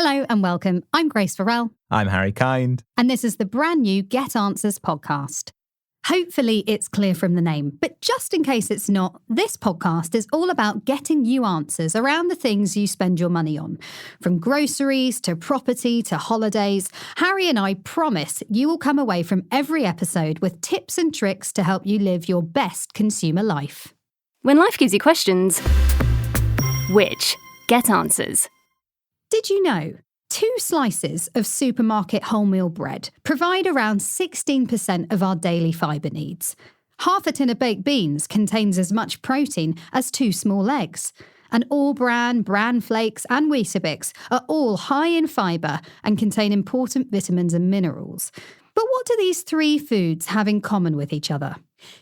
Hello and welcome. I'm Grace Farrell. I'm Harry Kind. And this is the brand new Get Answers podcast. Hopefully it's clear from the name, but just in case it's not, this podcast is all about getting you answers around the things you spend your money on. From groceries to property to holidays, Harry and I promise you will come away from every episode with tips and tricks to help you live your best consumer life. When life gives you questions, which Get Answers. Did you know 2 slices of supermarket wholemeal bread provide around 16% of our daily fibre needs? Half a tin of baked beans contains as much protein as 2 small eggs. And All-Bran, Bran Flakes and Weetabix are all high in fibre and contain important vitamins and minerals. But what do these 3 foods have in common with each other?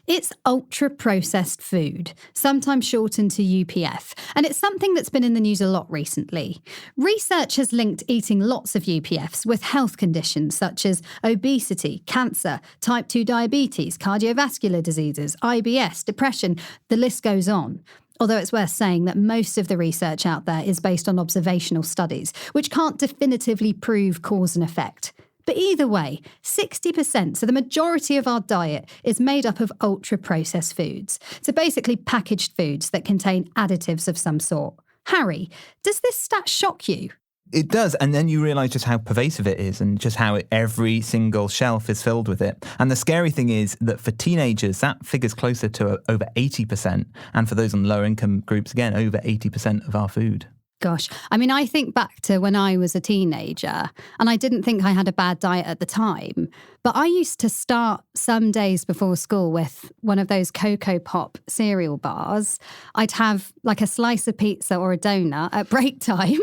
It's ultra-processed food, sometimes shortened to UPF, and it's something that's been in the news a lot recently. Research has linked eating lots of UPFs with health conditions such as obesity, cancer, type 2 diabetes, cardiovascular diseases, IBS, depression, the list goes on. Although it's worth saying that most of the research out there is based on observational studies, which can't definitively prove cause and effect. But either way, 60%, so the majority of our diet, is made up of ultra-processed foods. So basically packaged foods that contain additives of some sort. Harry, does this stat shock you? It does, and then you realise just how pervasive it is and just how every single shelf is filled with it. And the scary thing is that for teenagers, that figure's closer to over 80%. And for those on lower income groups, again, over 80% of our food. Gosh, I mean, I think back to when I was a teenager and I didn't think I had a bad diet at the time, but I used to start some days before school with one of those Cocoa Pop cereal bars. I'd have like a slice of pizza or a donut at break time.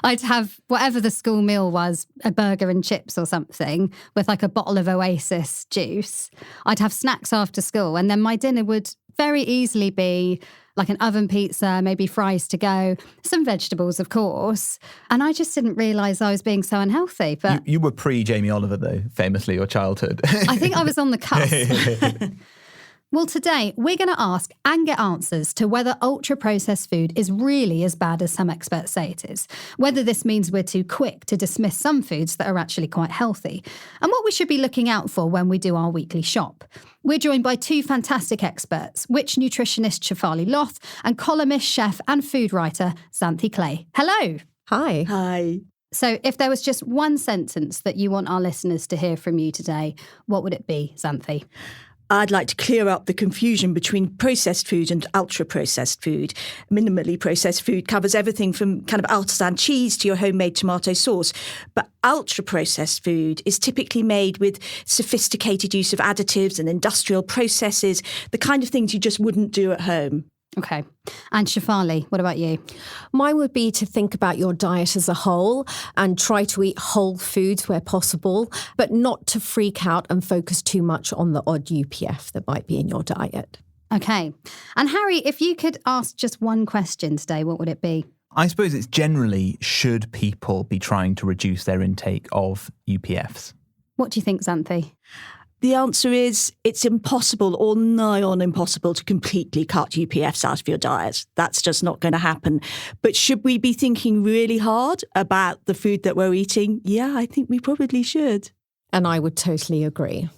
I'd have whatever the school meal was, a burger and chips or something with like a bottle of Oasis juice. I'd have snacks after school and then my dinner would very easily be like an oven pizza, maybe fries to go, some vegetables, of course. And I just didn't realise I was being so unhealthy. But you were pre-Jamie Oliver, though, famously, your childhood. I think I was on the cusp. Well, today we're going to ask and get answers to whether ultra-processed food is really as bad as some experts say it is, whether this means we're too quick to dismiss some foods that are actually quite healthy, and what we should be looking out for when we do our weekly shop. We're joined by 2 fantastic experts, witch nutritionist Shefali Loth and columnist, chef and food writer Xanthi Clay. Hello. Hi. Hi. So if there was just one sentence that you want our listeners to hear from you today, what would it be, Xanthi? I'd like to clear up the confusion between processed food and ultra-processed food. Minimally processed food covers everything from kind of artisan cheese to your homemade tomato sauce. But ultra-processed food is typically made with sophisticated use of additives and industrial processes, the kind of things you just wouldn't do at home. Okay. And Shefali, what about you? Mine would be to think about your diet as a whole and try to eat whole foods where possible, but not to freak out and focus too much on the odd UPF that might be in your diet. Okay. And Harry, if you could ask just one question today, what would it be? I suppose it's generally, should people be trying to reduce their intake of UPFs? What do you think, Xanthi? The answer is it's impossible or nigh on impossible to completely cut UPFs out of your diet. That's just not going to happen. But should we be thinking really hard about the food that we're eating? Yeah, I think we probably should. And I would totally agree.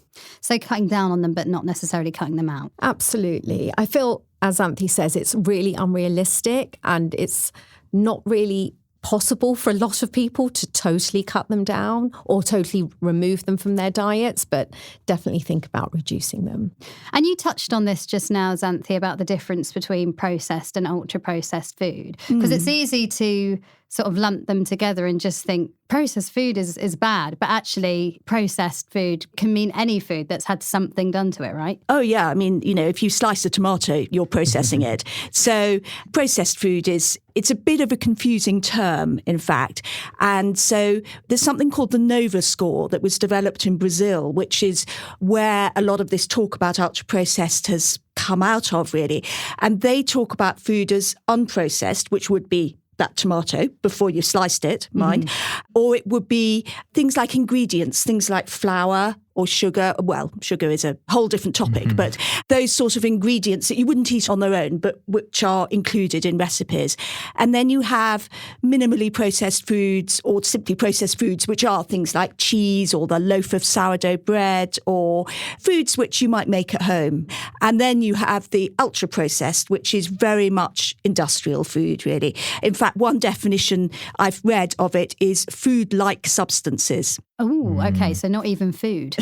So cutting down on them, but not necessarily cutting them out. Absolutely. I feel, as Xanthi says, it's really unrealistic and it's not really possible for a lot of people to totally cut them down or totally remove them from their diets, but definitely think about reducing them. And you touched on this just now, Xanthi, about the difference between processed and ultra-processed food, because it's easy to sort of lump them together and just think processed food is bad, but actually processed food can mean any food that's had something done to it, right? Oh, yeah. I mean, you know, if you slice a tomato, you're processing it. So processed food it's a bit of a confusing term, in fact. And so there's something called the NOVA score that was developed in Brazil, which is where a lot of this talk about ultra-processed has come out of, really. And they talk about food as unprocessed, which would be that tomato before you sliced it, mind. Or it would be things like ingredients, things like flour or sugar. Well, sugar is a whole different topic, but those sort of ingredients that you wouldn't eat on their own, but which are included in recipes. And then you have minimally processed foods or simply processed foods, which are things like cheese or the loaf of sourdough bread or foods which you might make at home. And then you have the ultra processed, which is very much industrial food, really. In fact, one definition I've read of it is food-like substances. Oh, okay. So not even food.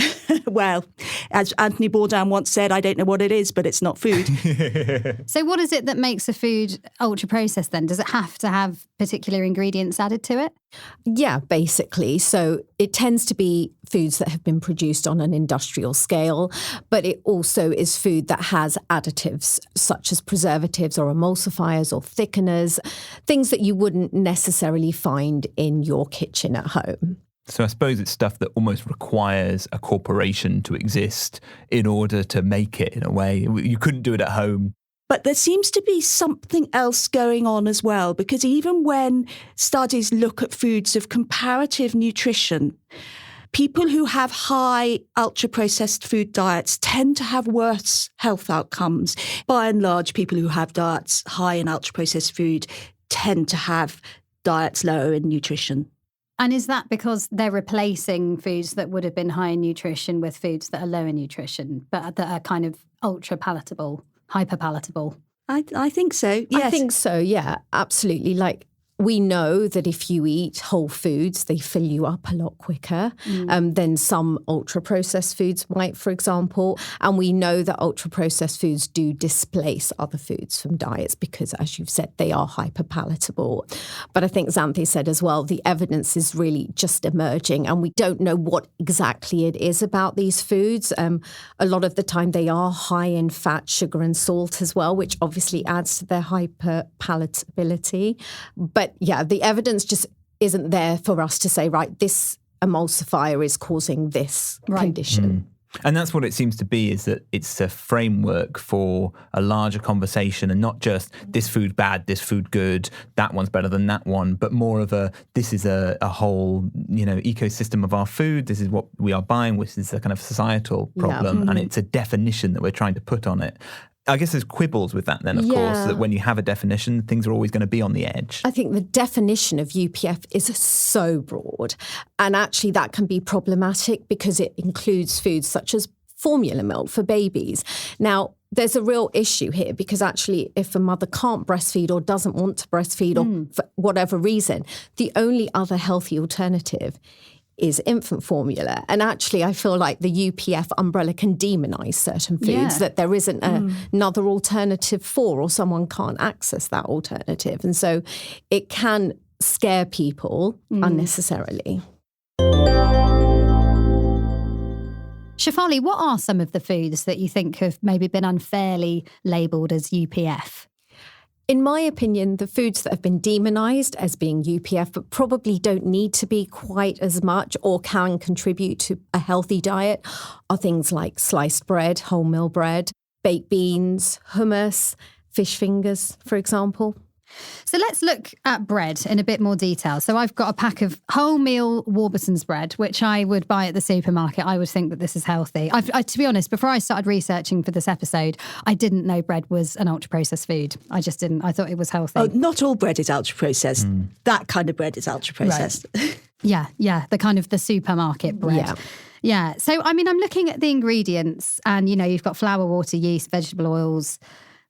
Well, as Anthony Bourdain once said, I don't know what it is, but it's not food. So what is it that makes a food ultra processed then? Does it have to have particular ingredients added to it? Yeah, basically. So it tends to be foods that have been produced on an industrial scale, but it also is food that has additives such as preservatives or emulsifiers or thickeners, things that you wouldn't necessarily find in your kitchen at home. So I suppose it's stuff that almost requires a corporation to exist in order to make it in a way. You couldn't do it at home. But there seems to be something else going on as well, because even when studies look at foods of comparative nutrition, people who have high ultra-processed food diets tend to have worse health outcomes. By and large, people who have diets high in ultra-processed food tend to have diets lower in nutrition. And is that because they're replacing foods that would have been high in nutrition with foods that are low in nutrition, but that are kind of ultra palatable, hyper palatable? I think so, yes. I think so, yeah, absolutely. Like, we know that if you eat whole foods, they fill you up a lot quicker than some ultra-processed foods might, for example. And we know that ultra-processed foods do displace other foods from diets because, as you've said, they are hyper-palatable. But I think Xanthi said as well, the evidence is really just emerging and we don't know what exactly it is about these foods. A lot of the time they are high in fat, sugar and salt as well, which obviously adds to their hyper-palatability. But yeah, the evidence just isn't there for us to say, right, this emulsifier is causing this condition. And that's what it seems to be, is that it's a framework for a larger conversation and not just this food bad, this food good, that one's better than that one, but more of this is a whole, ecosystem of our food. This is what we are buying, which is a kind of societal problem. And it's a definition that we're trying to put on it. I guess there's quibbles with that then, of course, that when you have a definition, things are always going to be on the edge. I think the definition of UPF is so broad. And actually that can be problematic because it includes foods such as formula milk for babies. Now, there's a real issue here because actually if a mother can't breastfeed or doesn't want to breastfeed or for whatever reason, the only other healthy alternative is infant formula. And actually, I feel like the UPF umbrella can demonise certain foods that there isn't another alternative for, or someone can't access that alternative. And so it can scare people unnecessarily. Shefali, what are some of the foods that you think have maybe been unfairly labelled as UPF? In my opinion, the foods that have been demonised as being UPF but probably don't need to be quite as much or can contribute to a healthy diet are things like sliced bread, wholemeal bread, baked beans, hummus, fish fingers, for example. So let's look at bread in a bit more detail. So I've got a pack of wholemeal Warburton's bread, which I would buy at the supermarket. I would think that this is healthy. To be honest, before I started researching for this episode, I didn't know bread was an ultra-processed food. I just didn't. I thought it was healthy. Oh, not all bread is ultra-processed. That kind of bread is ultra-processed. Right. Yeah, the kind of the supermarket bread. Yeah. So, I mean, I'm looking at the ingredients and, you've got flour, water, yeast, vegetable oils,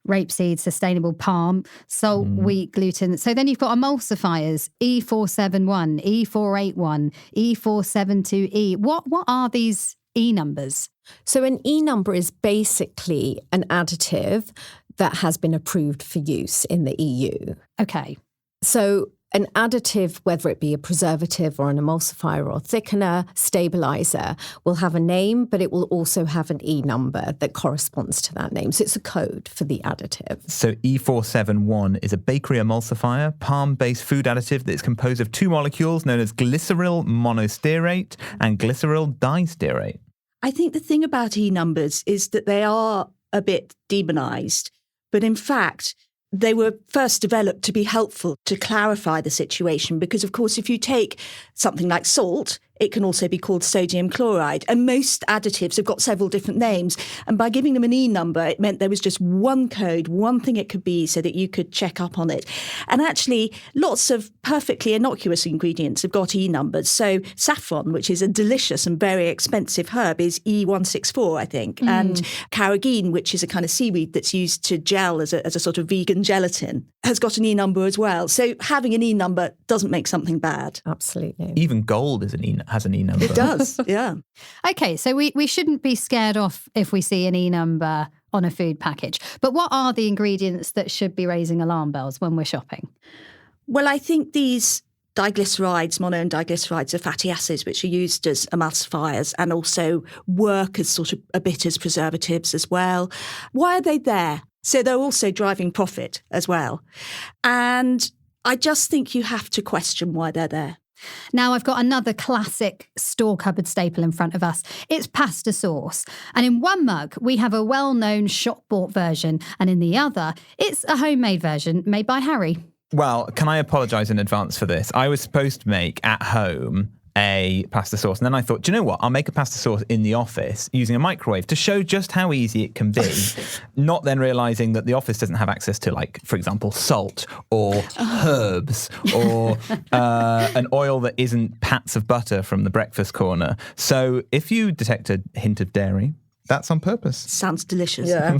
rapeseed, sustainable palm, salt, wheat, gluten. So then you've got emulsifiers, E471, E481, E472E. What are these E numbers? So an E number is basically an additive that has been approved for use in the EU. Okay. So an additive, whether it be a preservative or an emulsifier or thickener, stabilizer, will have a name, but it will also have an E number that corresponds to that name. So it's a code for the additive. So E471 is a bakery emulsifier, palm-based food additive that is composed of two molecules known as glyceryl monostearate and glyceryl distearate. I think the thing about E numbers is that they are a bit demonised, but in fact, they were first developed to be helpful to clarify the situation because, of course, if you take something like salt, It can also be called sodium chloride. And most additives have got several different names. And by giving them an E number, it meant there was just one code, one thing it could be so that you could check up on it. And actually, lots of perfectly innocuous ingredients have got E numbers. So saffron, which is a delicious and very expensive herb, is E164, I think. And carrageen, which is a kind of seaweed that's used to gel as a sort of vegan gelatin, has got an E number as well. So having an E number doesn't make something bad. Absolutely. Even gold has an E number. It does, yeah. Okay, so we shouldn't be scared off if we see an E number on a food package. But what are the ingredients that should be raising alarm bells when we're shopping? Well, I think these diglycerides, mono and diglycerides, are fatty acids which are used as emulsifiers and also work as sort of a bit as preservatives as well. Why are they there? So they're also driving profit as well. And I just think you have to question why they're there. Now, I've got another classic store cupboard staple in front of us. It's pasta sauce. And in one mug, we have a well-known shop-bought version. And in the other, it's a homemade version made by Harry. Well, can I apologise in advance for this? I was supposed to make at home a pasta sauce. And then I thought, do you know what? I'll make a pasta sauce in the office using a microwave to show just how easy it can be. Not then realising that the office doesn't have access to, like, for example, salt or herbs or an oil that isn't pats of butter from the breakfast corner. So if you detect a hint of dairy, that's on purpose. Sounds delicious. Yeah.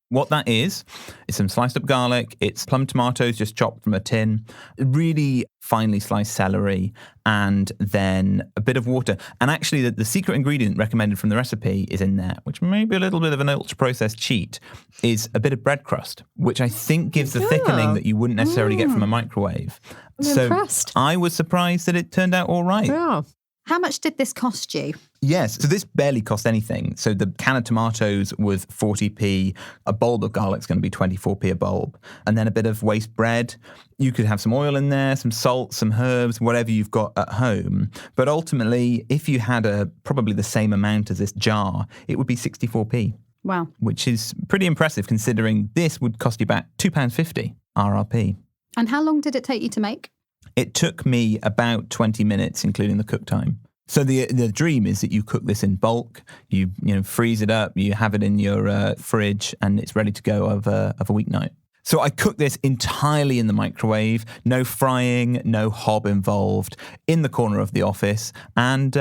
What that is some sliced up garlic, it's plum tomatoes just chopped from a tin, really finely sliced celery, and then a bit of water. And actually the secret ingredient recommended from the recipe is in there, which may be a little bit of an ultra-processed cheat, is a bit of bread crust, which I think gives the thickening that you wouldn't necessarily get from a microwave. I'm impressed. I was surprised that it turned out all right. Yeah. How much did this cost you? Yes, so this barely cost anything. So the can of tomatoes was 40p, a bulb of garlic's going to be 24p a bulb, and then a bit of waste bread. You could have some oil in there, some salt, some herbs, whatever you've got at home. But ultimately, if you had probably the same amount as this jar, it would be 64p. Wow. Which is pretty impressive considering this would cost you about £2.50 RRP. And how long did it take you to make? It took me about 20 minutes, including the cook time. So the dream is that you cook this in bulk, you freeze it up, you have it in your fridge, and it's ready to go of a weeknight. So I cooked this entirely in the microwave, no frying, no hob involved, in the corner of the office, and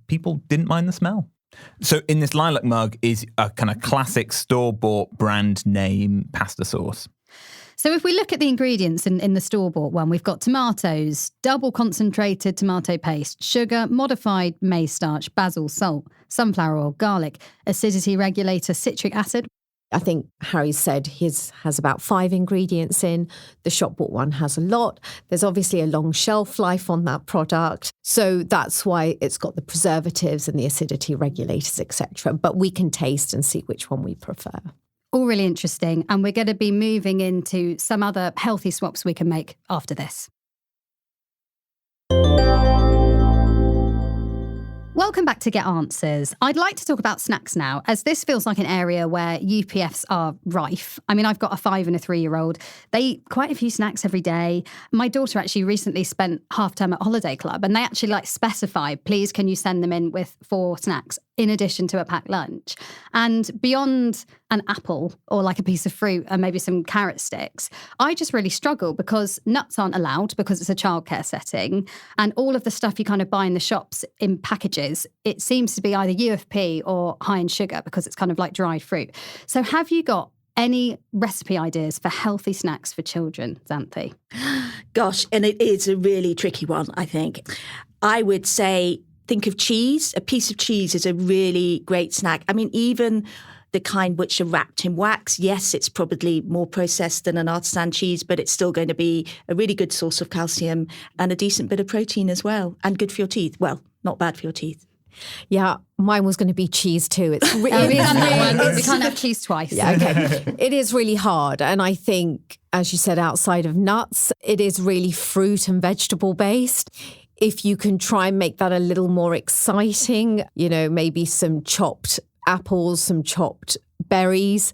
people didn't mind the smell. So in this lilac mug is a kind of classic store-bought brand name pasta sauce. So if we look at the ingredients in the store-bought one, we've got tomatoes, double concentrated tomato paste, sugar, modified maize starch, basil, salt, sunflower oil, garlic, acidity regulator, citric acid. I think Harry said his has about 5 ingredients in. The shop-bought one has a lot. There's obviously a long shelf life on that product. So that's why it's got the preservatives and the acidity regulators, etc. But we can taste and see which one we prefer. All really interesting. And we're going to be moving into some other healthy swaps we can make after this. Welcome back to Get Answers. I'd like to talk about snacks now, as this feels like an area where UPFs are rife. I mean, I've got a 5 and a 3-year-old. They eat quite a few snacks every day. My daughter actually recently spent half term at Holiday Club, and they actually specify, please, can you send them in with 4 snacks in addition to a packed lunch? And beyond an apple or a piece of fruit and maybe some carrot sticks, I just really struggle because nuts aren't allowed because it's a childcare setting. And all of the stuff you kind of buy in the shops in packages, it seems to be either UFP or high in sugar because it's kind of like dried fruit. So have you got any recipe ideas for healthy snacks for children, Xanthi? Gosh, and it is a really tricky one, I think. I would say think of cheese. A piece of cheese is a really great snack. I mean, even the kind which are wrapped in wax, yes, it's probably more processed than an artisan cheese, but it's still going to be a really good source of calcium and a decent bit of protein as well, and good for your teeth. Well, not bad for your teeth. Yeah, mine was going to be cheese too. It's We can't have cheese twice. Yeah, okay. It is really hard. And I think, as you said, outside of nuts, it is really fruit and vegetable based. If you can try and make that a little more exciting, maybe some chopped apples, some chopped berries,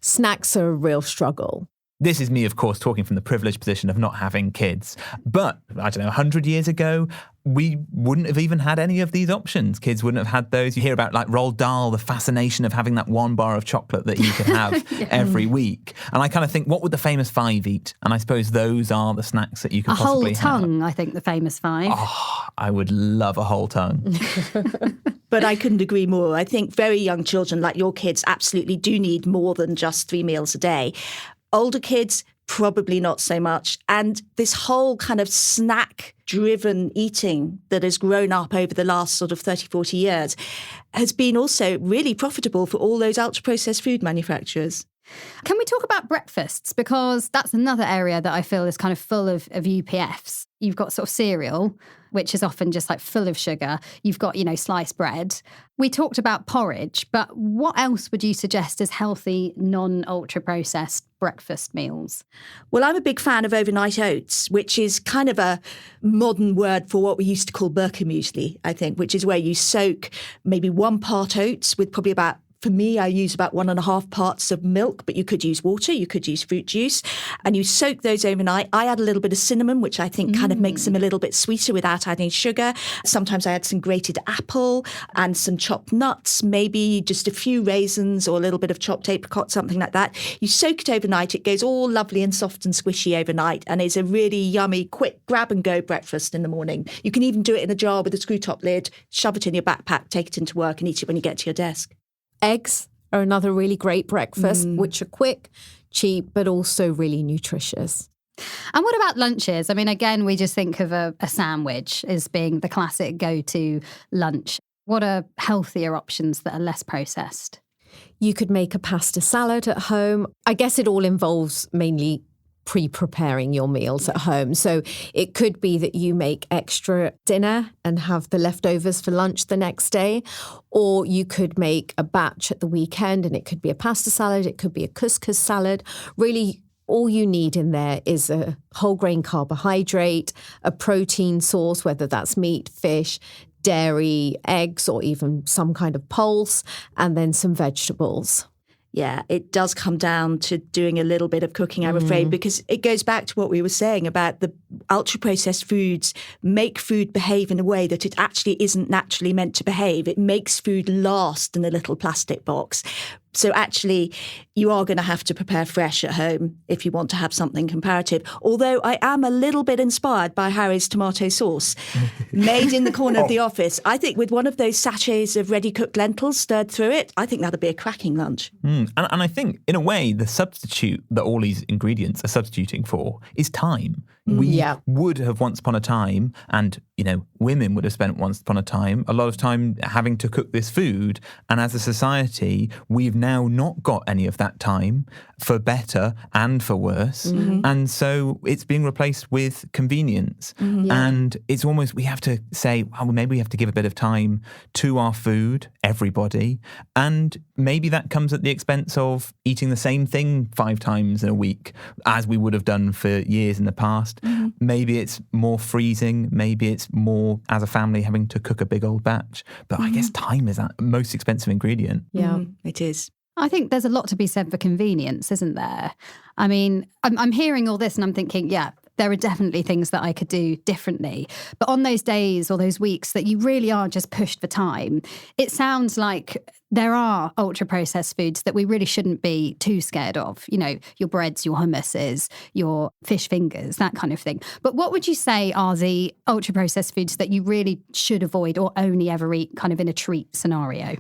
snacks are a real struggle. This is me, of course, talking from the privileged position of not having kids. But, I don't know, 100 years ago, we wouldn't have even had any of these options. Kids wouldn't have had those. You hear about like Roald Dahl, the fascination of having that one bar of chocolate that you could have every week. And I kind of think, what would the famous five eat? And I suppose those are the snacks that you could possibly have. A whole tongue, I think, the famous five. Oh, I would love a whole tongue. But I couldn't agree more. I think very young children, like your kids, absolutely do need more than just 3 meals a day. Older kids, probably not so much. And this whole kind of snack-driven eating that has grown up over the last sort of 30, 40 years has been also really profitable for all those ultra-processed food manufacturers. Can we talk about breakfasts? Because that's another area that I feel is kind of full of UPFs. You've got sort of cereal, which is often just like full of sugar. You've got, sliced bread. We talked about porridge, but what else would you suggest as healthy, non-ultra processed breakfast meals? Well, I'm a big fan of overnight oats, which is kind of a modern word for what we used to call Birkenmuesli, I think, which is where you soak maybe 1 part oats with probably about, for me, I use about 1.5 parts of milk, but you could use water, you could use fruit juice, and you soak those overnight. I add a little bit of cinnamon, which I think kind of makes them a little bit sweeter without adding sugar. Sometimes I add some grated apple and some chopped nuts, maybe just a few raisins or a little bit of chopped apricot, something like that. You soak it overnight. It goes all lovely and soft and squishy overnight, and it's a really yummy, quick grab-and-go breakfast in the morning. You can even do it in a jar with a screw-top lid, shove it in your backpack, take it into work and eat it when you get to your desk. Eggs are another really great breakfast, which are quick, cheap, but also really nutritious. And what about lunches? I mean, again, we just think of a sandwich as being the classic go-to lunch. What are healthier options that are less processed? You could make a pasta salad at home. I guess it all involves mainly pre-preparing your meals at home. So it could be that you make extra dinner and have the leftovers for lunch the next day, or you could make a batch at the weekend and it could be a pasta salad, it could be a couscous salad. Really, all you need in there is a whole grain carbohydrate, a protein source, whether that's meat, fish, dairy, eggs, or even some kind of pulse, and then some vegetables. Yeah, it does come down to doing a little bit of cooking, I'm afraid, because it goes back to what we were saying about the ultra-processed foods make food behave in a way that it actually isn't naturally meant to behave. It makes food last in a little plastic box. So actually, you are going to have to prepare fresh at home if you want to have something comparative. Although I am a little bit inspired by Harry's tomato sauce made in the corner of the office. I think with one of those sachets of ready-cooked lentils stirred through it, I think that'd be a cracking lunch. And I think, in a way, the substitute that all these ingredients are substituting for is time. We would have once upon a time, and, women would have spent once upon a time, a lot of time having to cook this food. And as a society, we've now not got any of that time, for better and for worse. And so it's being replaced with convenience. And it's almost, we have to say, well, maybe we have to give a bit of time to our food, everybody. And maybe that comes at the expense of eating the same thing 5 times in a week, as we would have done for years in the past. Maybe it's more freezing. Maybe it's more, as a family, having to cook a big old batch. But I guess time is that most expensive ingredient. Yeah, it is. I think there's a lot to be said for convenience, isn't there? I mean, I'm hearing all this and I'm thinking, yeah, there are definitely things that I could do differently. But on those days or those weeks that you really are just pushed for time, it sounds like there are ultra-processed foods that we really shouldn't be too scared of. Your breads, your hummuses, your fish fingers, that kind of thing. But what would you say are the ultra-processed foods that you really should avoid or only ever eat kind of in a treat scenario?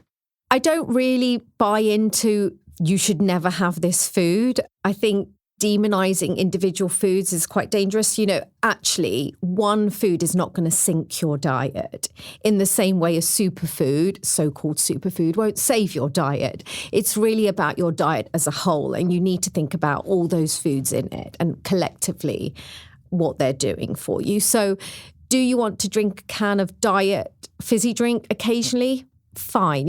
I don't really buy into you should never have this food. I think demonizing individual foods is quite dangerous. Actually, one food is not going to sink your diet in the same way a superfood, so-called superfood, won't save your diet. It's really about your diet as a whole, and you need to think about all those foods in it and collectively what they're doing for you. So do you want to drink a can of diet fizzy drink occasionally? Fine.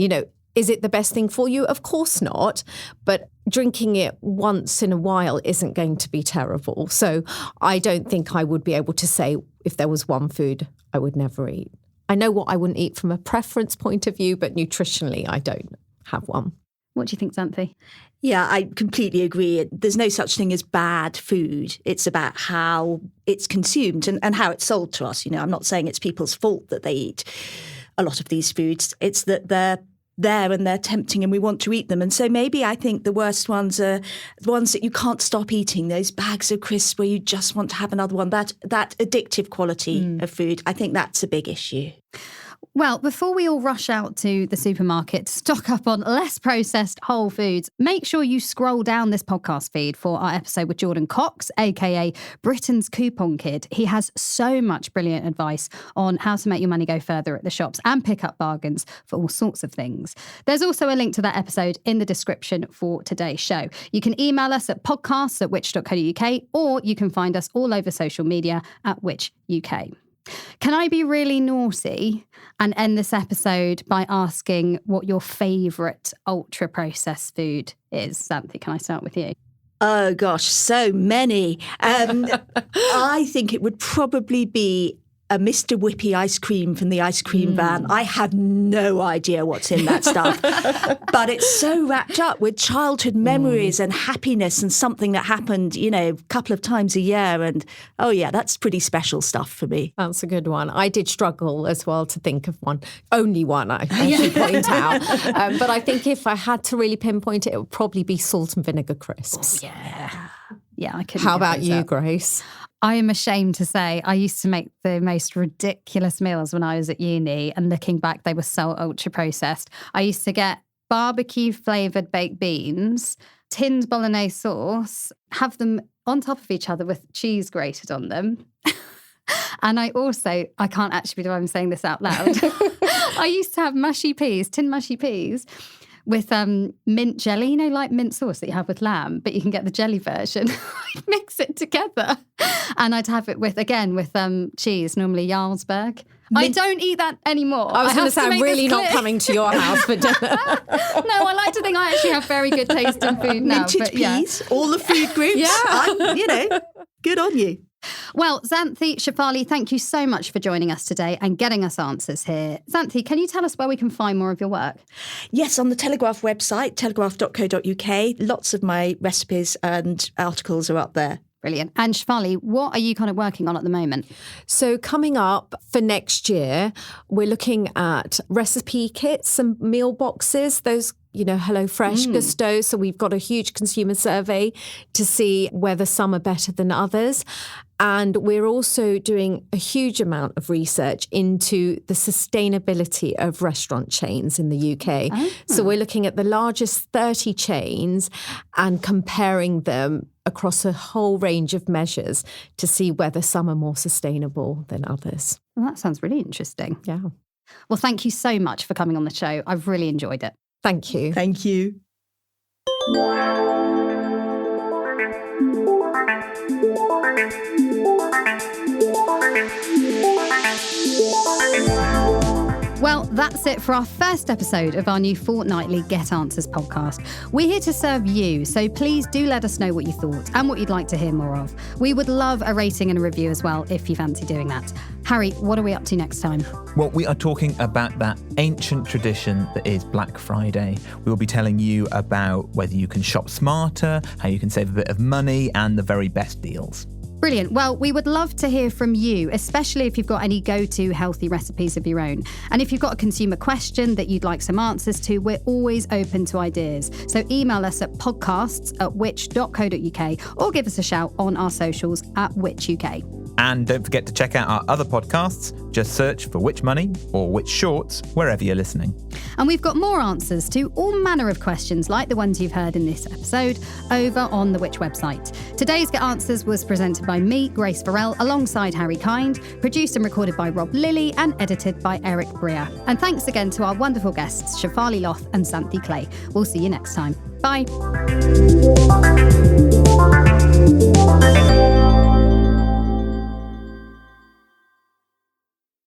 Is it the best thing for you? Of course not. But drinking it once in a while isn't going to be terrible. So I don't think I would be able to say if there was one food I would never eat. I know what I wouldn't eat from a preference point of view, but nutritionally, I don't have one. What do you think, Xanthi? Yeah, I completely agree. There's no such thing as bad food. It's about how it's consumed and how it's sold to us. I'm not saying it's people's fault that they eat a lot of these foods. It's that they're there and they're tempting and we want to eat them. And so maybe I think the worst ones are the ones that you can't stop eating, those bags of crisps where you just want to have another one, that addictive quality of food. I think that's a big issue. Well, before we all rush out to the supermarket to stock up on less processed whole foods, make sure you scroll down this podcast feed for our episode with Jordan Cox, aka Britain's Coupon Kid. He has so much brilliant advice on how to make your money go further at the shops and pick up bargains for all sorts of things. There's also a link to that episode in the description for today's show. You can email us at podcasts@which.co.uk, or you can find us all over social media at which.uk. Can I be really naughty and end this episode by asking what your favourite ultra-processed food is? Xanthi, can I start with you? Oh, gosh, so many. I think it would probably be a Mr. Whippy ice cream from the ice cream van. I have no idea what's in that stuff, but it's so wrapped up with childhood memories and happiness and something that happened, a couple of times a year. And oh yeah, that's pretty special stuff for me. That's a good one. I did struggle as well to think of one. Only one, I should point out. But I think if I had to really pinpoint it, it would probably be salt and vinegar crisps. Oh, yeah. Yeah, I couldn't. How about you, Grace? I am ashamed to say I used to make the most ridiculous meals when I was at uni, and looking back, they were so ultra processed. I used to get barbecue flavoured baked beans, tinned bolognese sauce, have them on top of each other with cheese grated on them. And I can't actually believe I'm saying this out loud. I used to have tinned mushy peas, with mint jelly, like mint sauce that you have with lamb, but you can get the jelly version. I'd mix it together. And I'd have it with cheese, normally Jarlsberg. I don't eat that anymore. I was going to say, I'm really not coming to your house for dinner. No, I like to think I actually have very good taste in food now. Minted peas, all the food groups. Yeah. Good on you. Well, Xanthi, Shefali, thank you so much for joining us today and getting us answers here. Xanthi, can you tell us where we can find more of your work? Yes, on the Telegraph website, telegraph.co.uk. Lots of my recipes and articles are up there. Brilliant. And Shefali, what are you kind of working on at the moment? So coming up for next year, we're looking at recipe kits and meal boxes, those HelloFresh Gusto. So we've got a huge consumer survey to see whether some are better than others. And we're also doing a huge amount of research into the sustainability of restaurant chains in the UK. Oh. So we're looking at the largest 30 chains and comparing them across a whole range of measures to see whether some are more sustainable than others. Well, that sounds really interesting. Yeah. Well, thank you so much for coming on the show. I've really enjoyed it. Thank you. Thank you. Well, that's it for our first episode of our new fortnightly Get Answers podcast. We're here to serve you, so please do let us know what you thought and what you'd like to hear more of. We would love a rating and a review as well if you fancy doing that. Harry, what are we up to next time? Well, we are talking about that ancient tradition that is Black Friday. We will be telling you about whether you can shop smarter, how you can save a bit of money, and the very best deals. Brilliant. Well, we would love to hear from you, especially if you've got any go-to healthy recipes of your own. And if you've got a consumer question that you'd like some answers to, we're always open to ideas. So email us at podcasts@which.co.uk or give us a shout on our socials @whichuk. And don't forget to check out our other podcasts. Just search for Which Money or Which Shorts wherever you're listening. And we've got more answers to all manner of questions like the ones you've heard in this episode over on the Which website. Today's Get Answers was presented by me, Grace Farrell, alongside Harry Kind, produced and recorded by Rob Lilly and edited by Eric Breer. And thanks again to our wonderful guests, Shefali Loth and Xanthi Clay. We'll see you next time. Bye.